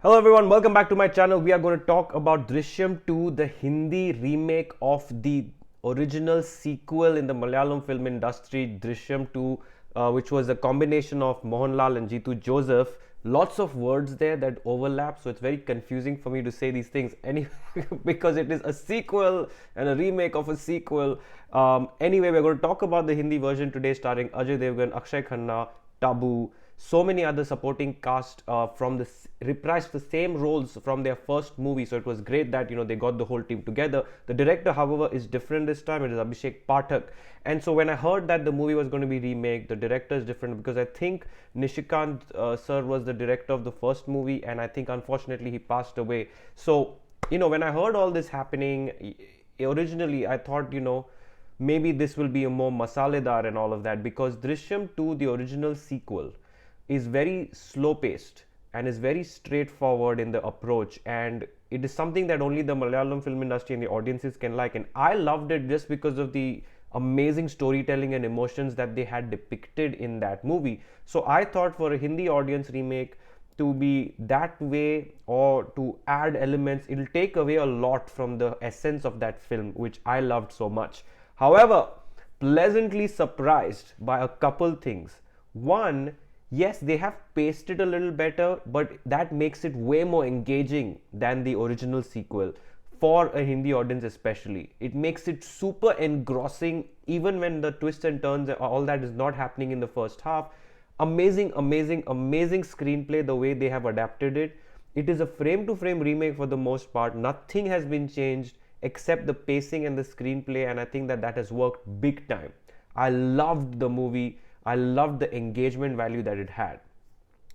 Hello everyone, welcome back to my channel. We are going to talk about Drishyam 2, the Hindi remake of the original sequel in the Malayalam film industry, Drishyam 2, which was a combination of Mohanlal and Jeetu Joseph. Lots of words there that overlap, so it's very confusing for me to say these things anyway because it is a sequel and a remake of a sequel. Anyway, we're going to talk about the Hindi version today, starring Ajay Devgn, Akshaye Khanna, Tabu, so many other supporting cast from the reprised the same roles from their first movie. So it was great that they got the whole team together. The director, however, is different this time. It is Abhishek Pathak. And so when I heard that the movie was going to be remade, the director is different because I think Nishikant sir was the director of the first movie, and I think unfortunately he passed away. So when I heard all this happening, originally I thought maybe this will be a more masaledar and all of that, because Drishyam 2, the original sequel, is very slow paced and is very straightforward in the approach, and it is something that only the Malayalam film industry and the audiences can like. And I loved it just because of the amazing storytelling and emotions that they had depicted in that movie. So I thought for a Hindi audience remake to be that way, or to add elements, it'll take away a lot from the essence of that film, which I loved so much. However, pleasantly surprised by a couple things. One, yes, they have paced it a little better, but that makes it way more engaging than the original sequel for a Hindi audience especially. It makes it super engrossing even when the twists and turns and all that is not happening in the first half. Amazing screenplay, the way they have adapted it. It is a frame to frame remake for the most part. Nothing has been changed except the pacing and the screenplay, and I think that has worked big time. I loved the movie. I loved the engagement value that it had.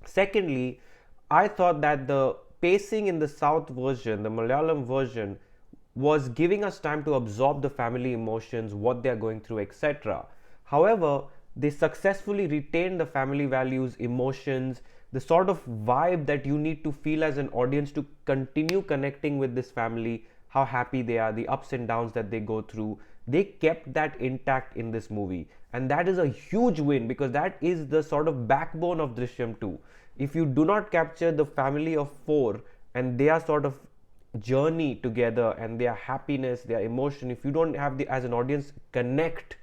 Secondly, I thought that the pacing in the South version, the Malayalam version, was giving us time to absorb the family emotions, what they are going through, etc. However, they successfully retained the family values, emotions, the sort of vibe that you need to feel as an audience to continue connecting with this family, how happy they are, the ups and downs that they go through. They kept that intact in this movie, and that is a huge win because that is the sort of backbone of Drishyam 2. If you do not capture the family of four and their sort of journey together and their happiness, their emotion, if you don't have the as an audience connect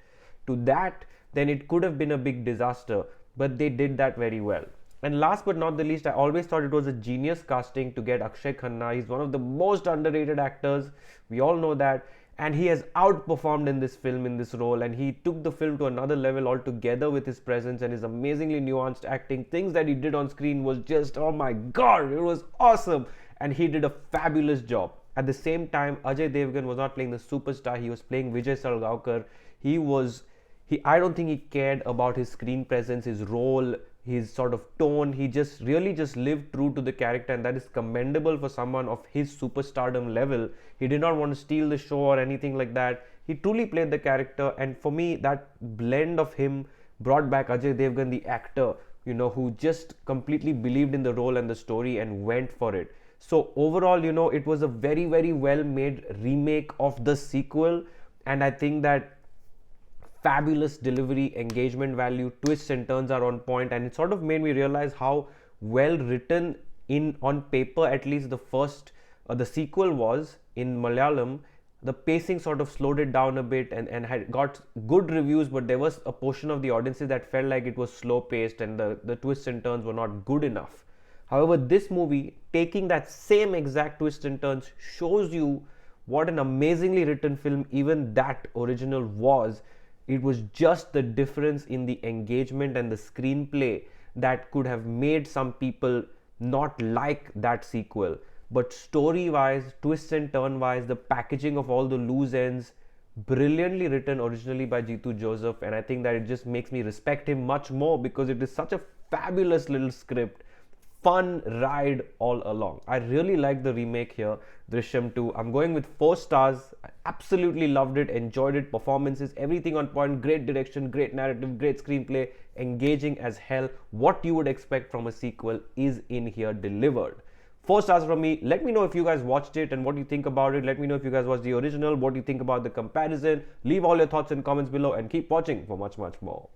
to that, then it could have been a big disaster. But they did that very well. And last but not the least, I always thought it was a genius casting to get Akshay Khanna. He's one of the most underrated actors. We all know that. And he has outperformed in this film, in this role, and he took the film to another level altogether with his presence and his amazingly nuanced acting. Things that he did on screen was just, oh my god, it was awesome, and he did a fabulous job. At the same time, Ajay Devgn was not playing the superstar, he was playing Vijay Salgaonkar. I don't think he cared about his screen presence, his role, his sort of tone. He just really just lived true to the character, and that is commendable for someone of his superstardom level. He did not want to steal the show or anything like that. He truly played the character, and for me, that blend of him brought back Ajay Devgn, the actor, who just completely believed in the role and the story and went for it. So overall, it was a very, very well made remake of the sequel, and I think that fabulous delivery, engagement value, twists and turns are on point, and it sort of made me realize how well written in on paper, at least the sequel was in Malayalam. The pacing sort of slowed it down a bit and had got good reviews, but there was a portion of the audiences that felt like it was slow paced and the twists and turns were not good enough. However, this movie, taking that same exact twists and turns, shows you what an amazingly written film even that original was. It was just the difference in the engagement and the screenplay that could have made some people not like that sequel. But story wise, twist and turn wise, the packaging of all the loose ends, brilliantly written originally by Jeetu Joseph, and I think that it just makes me respect him much more because it is such a fabulous little script. Fun ride all along. I really like the remake here, Drishyam 2. I'm going with 4 stars. I absolutely loved it, enjoyed it, performances, everything on point, great direction, great narrative, great screenplay, engaging as hell. What you would expect from a sequel is in here delivered. 4 stars from me. Let me know if you guys watched it and what you think about it. Let me know if you guys watched the original, what you think about the comparison. Leave all your thoughts and comments below and keep watching for much more.